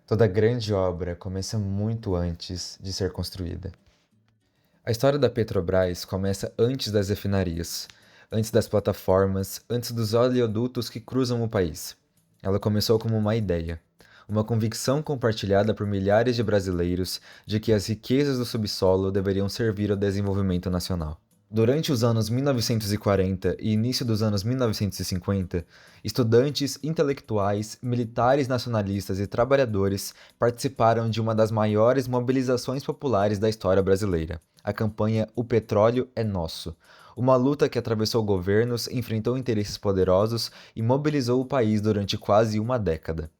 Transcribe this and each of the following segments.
Toda grande obra começa muito antes de ser construída. A história da Petrobras começa antes das refinarias, antes das plataformas, antes dos oleodutos que cruzam o país. Ela começou como uma ideia, uma convicção compartilhada por milhares de brasileiros de que as riquezas do subsolo deveriam servir ao desenvolvimento nacional. Durante os anos 1940 e início dos anos 1950, estudantes, intelectuais, militares nacionalistas e trabalhadores participaram de uma das maiores mobilizações populares da história brasileira, a campanha O Petróleo é Nosso. Uma luta que atravessou governos, enfrentou interesses poderosos e mobilizou o país durante quase uma década.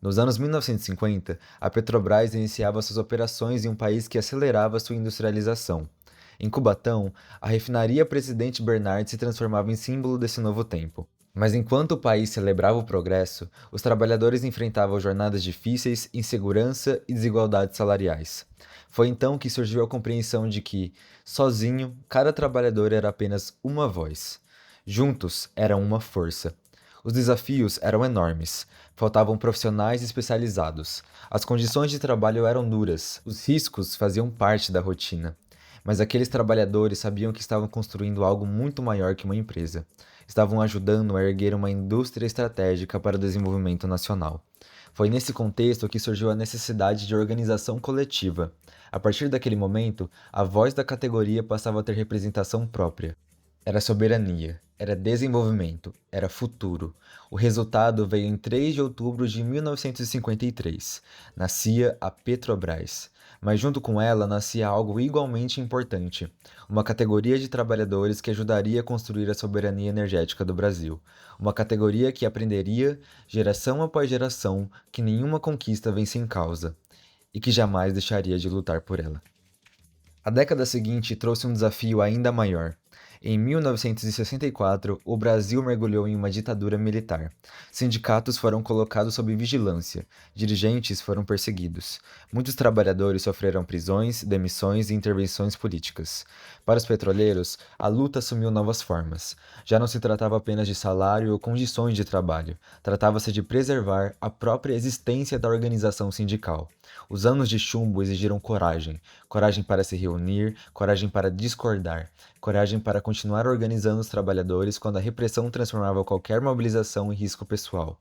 Nos anos 1950, a Petrobras iniciava suas operações em um país que acelerava sua industrialização. Em Cubatão, a refinaria Presidente Bernard se transformava em símbolo desse novo tempo. Mas enquanto o país celebrava o progresso, os trabalhadores enfrentavam jornadas difíceis, insegurança e desigualdades salariais. Foi então que surgiu a compreensão de que, sozinho, cada trabalhador era apenas uma voz. Juntos, eram uma força. Os desafios eram enormes. Faltavam profissionais especializados. As condições de trabalho eram duras. Os riscos faziam parte da rotina. Mas aqueles trabalhadores sabiam que estavam construindo algo muito maior que uma empresa. Estavam ajudando a erguer uma indústria estratégica para o desenvolvimento nacional. Foi nesse contexto que surgiu a necessidade de organização coletiva. A partir daquele momento, a voz da categoria passava a ter representação própria. Era soberania, era desenvolvimento, era futuro. O resultado veio em 3 de outubro de 1953. Nascia a Petrobras. Mas junto com ela nascia algo igualmente importante, uma categoria de trabalhadores que ajudaria a construir a soberania energética do Brasil. Uma categoria que aprenderia, geração após geração, que nenhuma conquista vem sem causa, e que jamais deixaria de lutar por ela. A década seguinte trouxe um desafio ainda maior. Em 1964, o Brasil mergulhou em uma ditadura militar. Sindicatos foram colocados sob vigilância, dirigentes foram perseguidos. Muitos trabalhadores sofreram prisões, demissões e intervenções políticas. Para os petroleiros, a luta assumiu novas formas. Já não se tratava apenas de salário ou condições de trabalho, tratava-se de preservar a própria existência da organização sindical. Os anos de chumbo exigiram coragem, coragem para se reunir, coragem para discordar, coragem para continuar organizando os trabalhadores quando a repressão transformava qualquer mobilização em risco pessoal.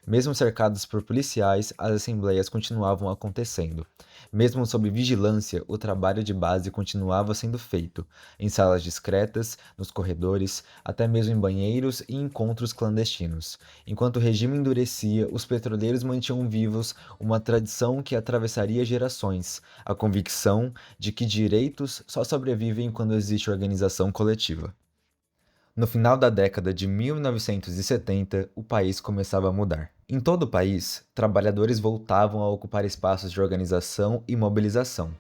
Mesmo cercados por policiais, as assembleias continuavam acontecendo. Mesmo sob vigilância, o trabalho de base continuava sendo feito, em salas discretas, nos corredores, até mesmo em banheiros e encontros clandestinos. Enquanto o regime endurecia, os petroleiros mantinham vivos uma tradição que atravessaria gerações, a convicção de que direitos só sobrevivem quando existe organização coletiva. No final da década de 1970, o país começava a mudar. Em todo o país, trabalhadores voltavam a ocupar espaços de organização e mobilização.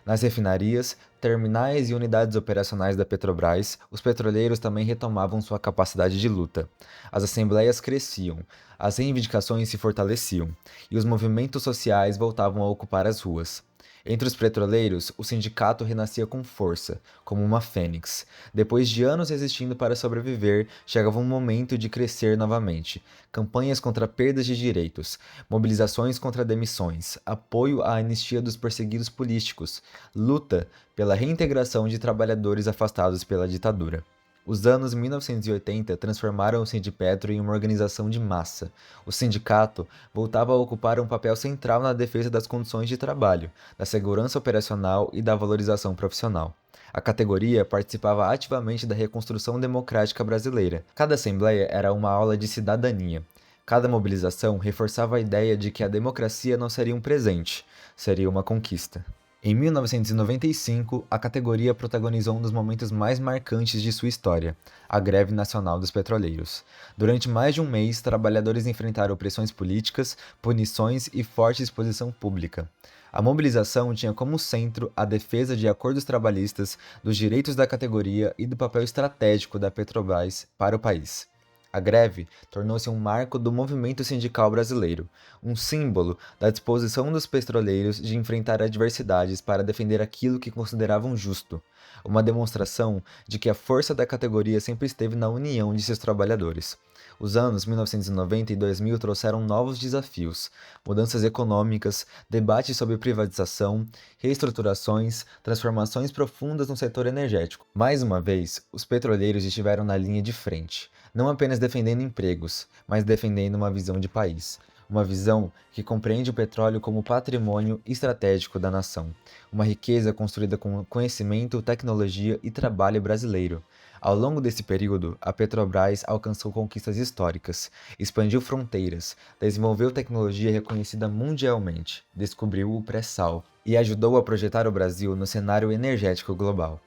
Nas refinarias, terminais e unidades operacionais da Petrobras, os petroleiros também retomavam sua capacidade de luta. As assembleias cresciam, as reivindicações se fortaleciam e os movimentos sociais voltavam a ocupar as ruas. Entre os petroleiros, o sindicato renascia com força, como uma fênix. Depois de anos resistindo para sobreviver, chegava um momento de crescer novamente. Campanhas contra perdas de direitos, mobilizações contra demissões, apoio à anistia dos perseguidos políticos, luta pela reintegração de trabalhadores afastados pela ditadura. Os anos 1980 transformaram o Sindipetro em uma organização de massa. O sindicato voltava a ocupar um papel central na defesa das condições de trabalho, da segurança operacional e da valorização profissional. A categoria participava ativamente da reconstrução democrática brasileira. Cada assembleia era uma aula de cidadania. Cada mobilização reforçava a ideia de que a democracia não seria um presente, seria uma conquista. Em 1995, a categoria protagonizou um dos momentos mais marcantes de sua história, a Greve Nacional dos Petroleiros. Durante mais de um mês, trabalhadores enfrentaram pressões políticas, punições e forte exposição pública. A mobilização tinha como centro a defesa de acordos trabalhistas, dos direitos da categoria e do papel estratégico da Petrobras para o país. A greve tornou-se um marco do movimento sindical brasileiro, um símbolo da disposição dos petroleiros de enfrentar adversidades para defender aquilo que consideravam justo, uma demonstração de que a força da categoria sempre esteve na união de seus trabalhadores. Os anos 1990 e 2000 trouxeram novos desafios, mudanças econômicas, debates sobre privatização, reestruturações, transformações profundas no setor energético. Mais uma vez, os petroleiros estiveram na linha de frente, não apenas defendendo empregos, mas defendendo uma visão de país. Uma visão que compreende o petróleo como patrimônio estratégico da nação, uma riqueza construída com conhecimento, tecnologia e trabalho brasileiro. Ao longo desse período, a Petrobras alcançou conquistas históricas, expandiu fronteiras, desenvolveu tecnologia reconhecida mundialmente, descobriu o pré-sal e ajudou a projetar o Brasil no cenário energético global.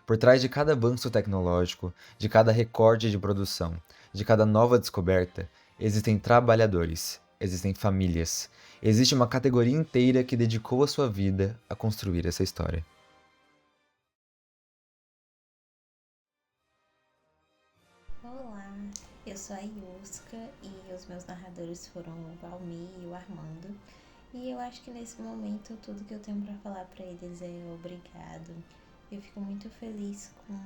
Por trás de cada avanço tecnológico, de cada recorde de produção, de cada nova descoberta, existem trabalhadores, existem famílias, existe uma categoria inteira que dedicou a sua vida a construir essa história. Olá, eu sou a Yuska e os meus narradores foram o Valmir e o Armando. E eu acho que nesse momento tudo que eu tenho para falar para eles é obrigado. Eu fico muito feliz com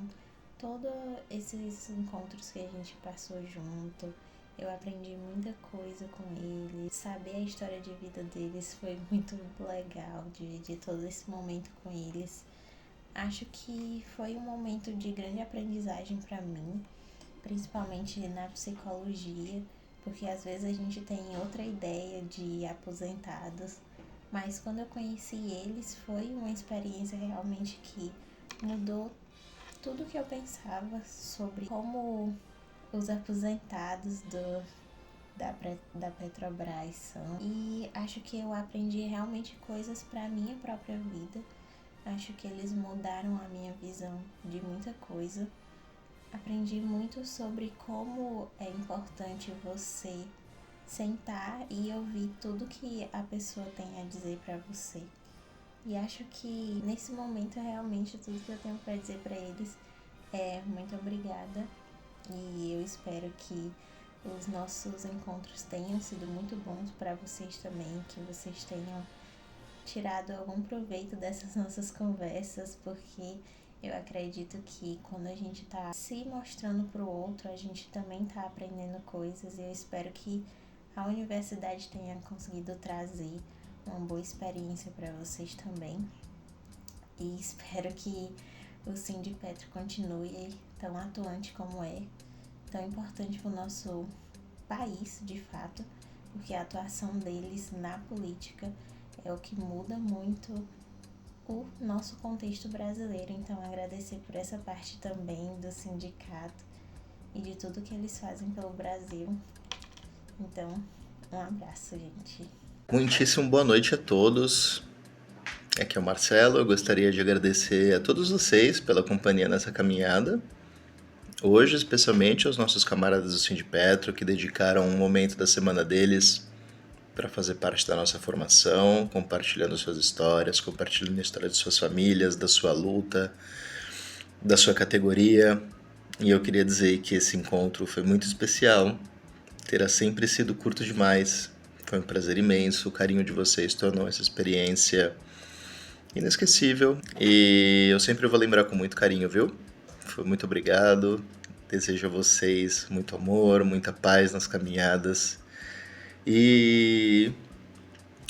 todos esses encontros que a gente passou junto. Eu aprendi muita coisa com eles. Saber a história de vida deles foi muito legal, dividir todo esse momento com eles. Acho que foi um momento de grande aprendizagem para mim, principalmente na psicologia, porque às vezes a gente tem outra ideia de aposentados, mas quando eu conheci eles foi uma experiência realmente que mudou tudo que eu pensava sobre como os aposentados da Petrobras são. E acho que eu aprendi realmente coisas para a minha própria vida. Acho que eles mudaram a minha visão de muita coisa. Aprendi muito sobre como é importante você sentar e ouvir tudo que a pessoa tem a dizer para você. E acho que nesse momento realmente tudo que eu tenho para dizer para eles é muito obrigada. E eu espero que os nossos encontros tenham sido muito bons para vocês também, que vocês tenham tirado algum proveito dessas nossas conversas, porque eu acredito que quando a gente tá se mostrando pro outro, a gente também tá aprendendo coisas, e eu espero que a universidade tenha conseguido trazer uma boa experiência para vocês também. E espero que o Sindipetro continue tão atuante como é, tão importante para o nosso país, de fato, porque a atuação deles na política é o que muda muito o nosso contexto brasileiro. Então, agradecer por essa parte também do sindicato e de tudo que eles fazem pelo Brasil. Então, um abraço, gente. Muitíssimo boa noite a todos. Aqui é o Marcelo. Eu gostaria de agradecer a todos vocês pela companhia nessa caminhada. Hoje, especialmente aos nossos camaradas do Sindipetro, que dedicaram um momento da semana deles para fazer parte da nossa formação, compartilhando suas histórias, compartilhando a história de suas famílias, da sua luta, da sua categoria. E eu queria dizer que esse encontro foi muito especial. Terá sempre sido curto demais. Foi um prazer imenso. O carinho de vocês tornou essa experiência inesquecível. E eu sempre vou lembrar com muito carinho, viu? Foi muito obrigado. Desejo a vocês muito amor, muita paz nas caminhadas. E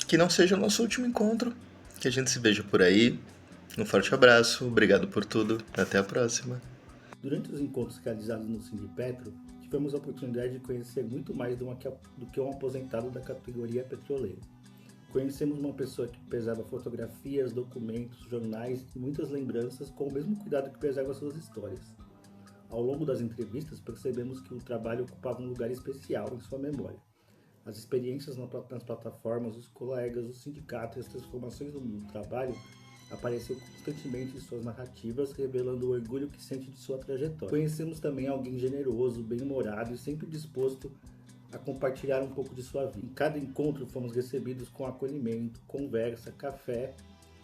que não seja o nosso último encontro. Que a gente se veja por aí. Um forte abraço. Obrigado por tudo. Até a próxima. Durante os encontros realizados no Sindipetro, tivemos a oportunidade de conhecer muito mais do que um aposentado da categoria petroleira. Conhecemos uma pessoa que preserva fotografias, documentos, jornais e muitas lembranças com o mesmo cuidado que preserva suas histórias. Ao longo das entrevistas, percebemos que o trabalho ocupava um lugar especial em sua memória. As experiências nas plataformas, os colegas, os sindicatos e as transformações no mundo do trabalho apareceu constantemente em suas narrativas, revelando o orgulho que sente de sua trajetória. Conhecemos também alguém generoso, bem-humorado e sempre disposto a compartilhar um pouco de sua vida. Em cada encontro fomos recebidos com acolhimento, conversa, café,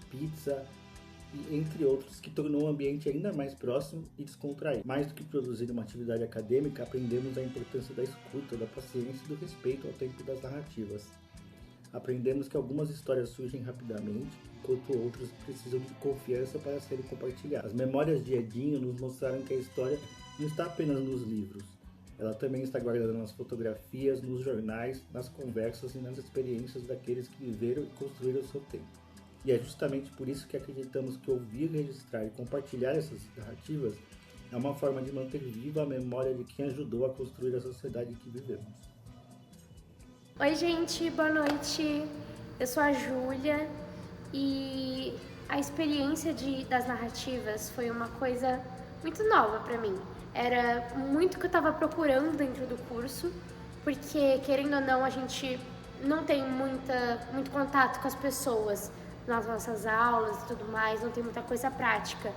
pizza e entre outros, que tornou o ambiente ainda mais próximo e descontraído. Mais do que produzir uma atividade acadêmica, aprendemos a importância da escuta, da paciência e do respeito ao tempo das narrativas. Aprendemos que algumas histórias surgem rapidamente, enquanto outras precisam de confiança para serem compartilhadas. As memórias de Edinho nos mostraram que a história não está apenas nos livros, ela também está guardada nas fotografias, nos jornais, nas conversas e nas experiências daqueles que viveram e construíram o seu tempo. E é justamente por isso que acreditamos que ouvir, registrar e compartilhar essas narrativas é uma forma de manter viva a memória de quem ajudou a construir a sociedade em que vivemos. Oi, gente, boa noite. Eu sou a Júlia e a experiência das narrativas foi uma coisa muito nova para mim. Era muito o que eu estava procurando dentro do curso, porque, querendo ou não, a gente não tem muito contato com as pessoas nas nossas aulas e tudo mais, não tem muita coisa prática.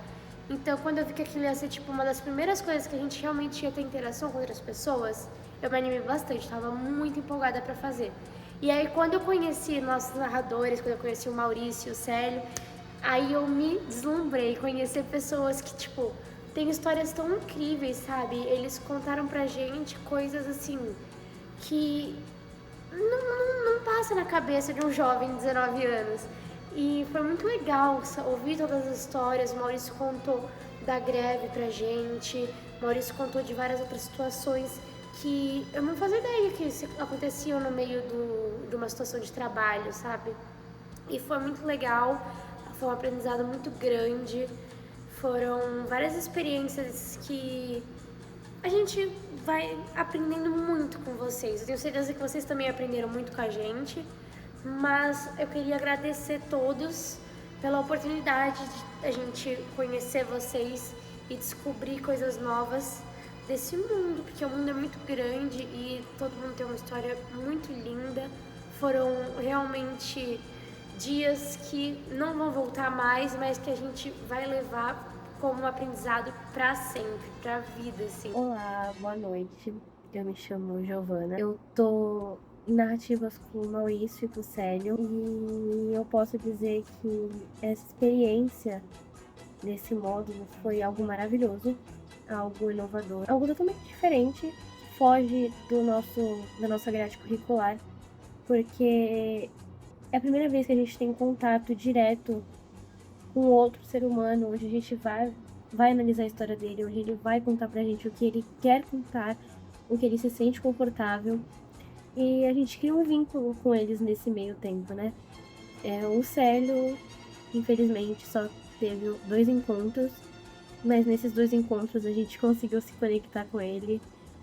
Então, quando eu vi que aquilo ia ser tipo uma das primeiras coisas que a gente realmente ia ter interação com outras pessoas, eu me animei bastante, estava muito empolgada para fazer. E aí, quando eu conheci nossos narradores, quando eu conheci o Maurício e o Célio, aí eu me deslumbrei, conhecer pessoas que, tipo, têm histórias tão incríveis, sabe? Eles contaram pra gente coisas, assim, que não passa na cabeça de um jovem de 19 anos. E foi muito legal ouvir todas as histórias. O Maurício contou da greve pra gente, o Maurício contou de várias outras situações que eu não fazia ideia que aconteciam no meio de uma situação de trabalho, sabe? E foi muito legal, foi um aprendizado muito grande, foram várias experiências que a gente vai aprendendo muito com vocês. Eu tenho certeza que vocês também aprenderam muito com a gente, mas eu queria agradecer todos pela oportunidade de a gente conhecer vocês e descobrir coisas novas desse mundo, porque o mundo é muito grande e todo mundo tem uma história muito linda. Foram realmente dias que não vão voltar mais, mas que a gente vai levar como um aprendizado pra sempre, pra vida, assim. Olá, boa noite. Eu me chamo Giovana. Eu tô em narrativas com o Maurício e com o Célio e eu posso dizer que essa experiência nesse módulo foi algo maravilhoso, algo inovador, algo totalmente diferente, foge da nossa grade curricular, porque é a primeira vez que a gente tem contato direto com outro ser humano, onde a gente vai analisar a história dele, onde ele vai contar pra gente o que ele quer contar, o que ele se sente confortável. E a gente cria um vínculo com eles nesse meio tempo, né? O Célio, infelizmente, só teve 2 encontros, mas nesses 2 encontros a gente conseguiu se conectar com ele.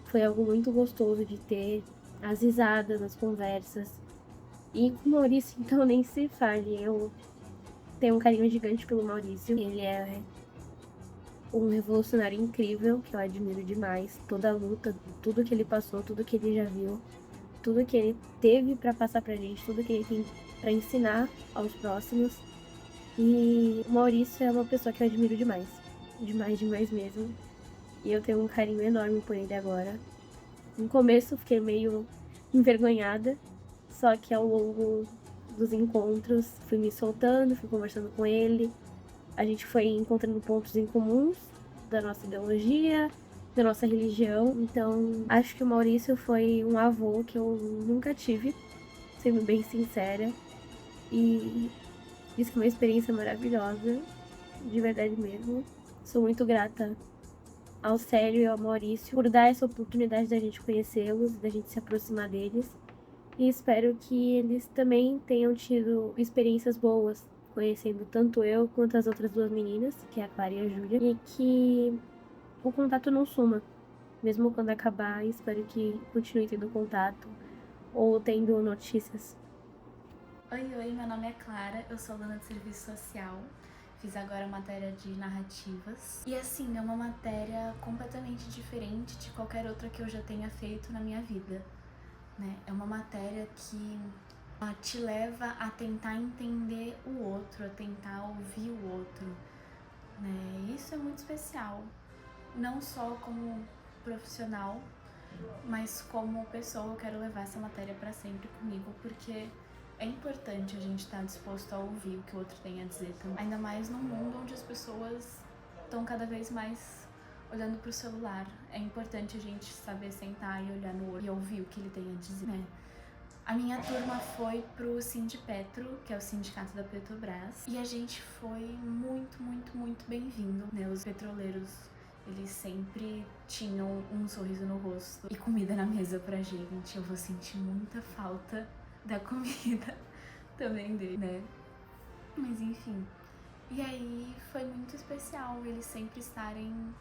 Foi algo muito gostoso de ter, as risadas, as conversas. E com o Maurício, então, nem se fale. Eu tenho um carinho gigante pelo Maurício. Ele é um revolucionário incrível, que eu admiro demais. Toda a luta, tudo que ele passou, tudo que ele já viu, tudo que ele teve pra passar pra gente, tudo que ele tem pra ensinar aos próximos. E o Maurício é uma pessoa que eu admiro demais. Demais mesmo. E eu tenho um carinho enorme por ele agora. No começo eu fiquei meio envergonhada, só que ao longo dos encontros fui me soltando, fui conversando com ele. A gente foi encontrando pontos em comuns da nossa ideologia, da nossa religião. Então, acho que o Maurício foi um avô que eu nunca tive, sendo bem sincera. E isso foi uma experiência maravilhosa, de verdade mesmo. Sou muito grata ao Célio e ao Maurício por dar essa oportunidade da gente conhecê-los, da gente se aproximar deles. E espero que eles também tenham tido experiências boas, conhecendo tanto eu quanto as outras 2 meninas, que é a Clara e a Júlia, e que o contato não suma. Mesmo quando acabar, espero que continue tendo contato ou tendo notícias. Oi, meu nome é Clara, eu sou aluna de serviço social, fiz agora a matéria de narrativas. E assim, é uma matéria completamente diferente de qualquer outra que eu já tenha feito na minha vida, né? É uma matéria que te leva a tentar entender o outro, a tentar ouvir o outro, né? E isso é muito especial, não só como profissional, mas como pessoa. Eu quero levar essa matéria para sempre comigo, porque é importante a gente estar disposto a ouvir o que o outro tem a dizer também. Ainda mais num mundo onde as pessoas estão cada vez mais olhando pro celular. É importante a gente saber sentar e olhar no olho e ouvir o que ele tem a dizer, né? A minha turma foi pro Sindipetro, que é o sindicato da Petrobras, e a gente foi muito, muito, muito bem-vindo, né? Os petroleiros, eles sempre tinham um sorriso no rosto e comida na mesa pra gente. Eu vou sentir muita falta da comida também dele, né? Mas enfim. E aí foi muito especial eles sempre estarem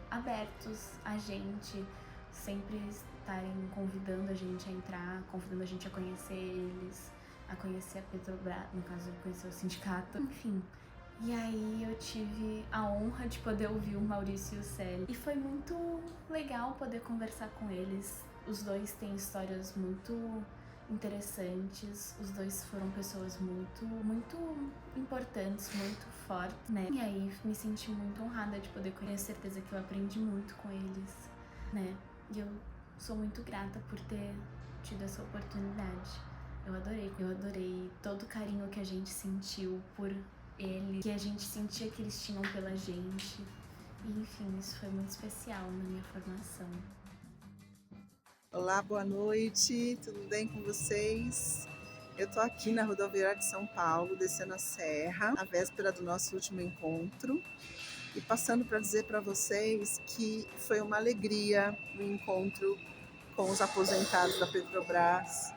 abertos a gente, sempre estarem convidando a gente a entrar, convidando a gente a conhecer eles, a conhecer a Petrobras, no caso, conhecer o sindicato, enfim. E aí eu tive a honra de poder ouvir o Maurício e o Célio. E foi muito legal poder conversar com eles. Os dois têm histórias muito interessantes, os dois foram pessoas muito, muito importantes, muito fortes, né? E aí me senti muito honrada de poder conhecer, certeza que eu aprendi muito com eles, né? E eu sou muito grata por ter tido essa oportunidade. Eu adorei todo o carinho que a gente sentiu por ele, que a gente sentia que eles tinham pela gente. E enfim, isso foi muito especial na minha formação. Olá, boa noite, tudo bem com vocês? Eu tô aqui na rodoviária de São Paulo, descendo a serra, a véspera do nosso último encontro, e passando para dizer para vocês que foi uma alegria o encontro com os aposentados da Petrobras.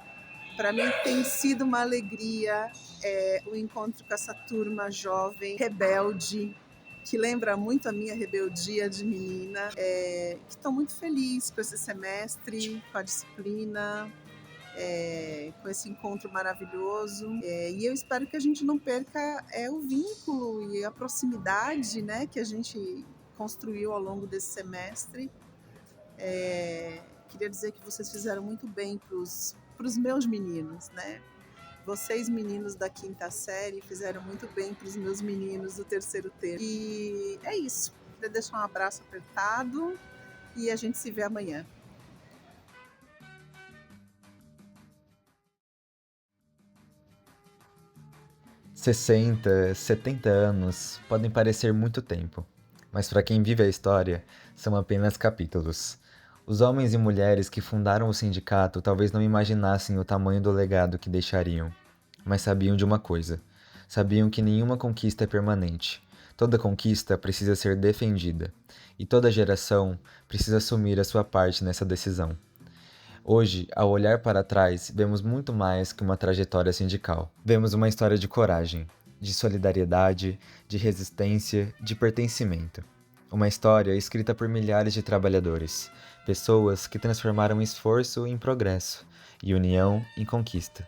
Para mim tem sido uma alegria o encontro com essa turma jovem, rebelde, que lembra muito a minha rebeldia de menina, que estou muito feliz com esse semestre, com a disciplina, com esse encontro maravilhoso. E eu espero que a gente não perca o vínculo e a proximidade, né, que a gente construiu ao longo desse semestre. Queria dizer que vocês fizeram muito bem para os meus meninos, né? Vocês, meninos da 5ª série, fizeram muito bem para os meus meninos do 3º termo. E é isso. Queria deixar um abraço apertado e a gente se vê amanhã. "60, 70 anos podem parecer muito tempo, mas para quem vive a história, são apenas capítulos. Os homens e mulheres que fundaram o sindicato talvez não imaginassem o tamanho do legado que deixariam, mas sabiam de uma coisa: sabiam que nenhuma conquista é permanente. Toda conquista precisa ser defendida, e toda geração precisa assumir a sua parte nessa decisão. Hoje, ao olhar para trás, vemos muito mais que uma trajetória sindical. Vemos uma história de coragem, de solidariedade, de resistência, de pertencimento. Uma história escrita por milhares de trabalhadores, pessoas que transformaram esforço em progresso e união em conquista.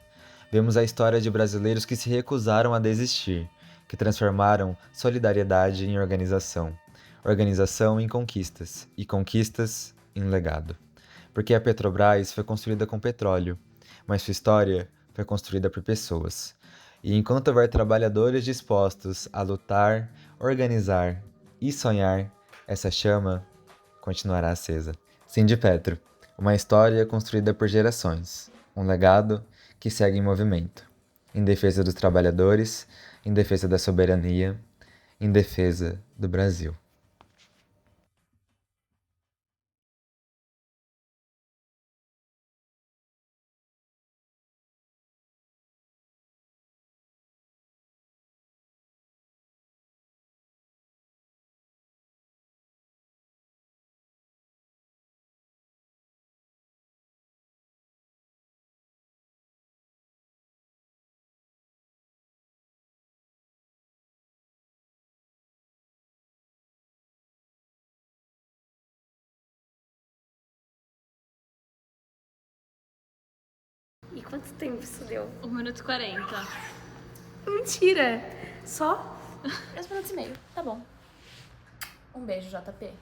Vemos a história de brasileiros que se recusaram a desistir, que transformaram solidariedade em organização, organização em conquistas e conquistas em legado. Porque a Petrobras foi construída com petróleo, mas sua história foi construída por pessoas. E enquanto houver trabalhadores dispostos a lutar, organizar e sonhar, essa chama continuará acesa. Sindipetro, uma história construída por gerações, um legado que segue em movimento, em defesa dos trabalhadores, em defesa da soberania, em defesa do Brasil. E quanto tempo isso deu? 1 minuto e 40. Mentira! Só? 2 minutos e meio, tá bom. Um beijo, JP.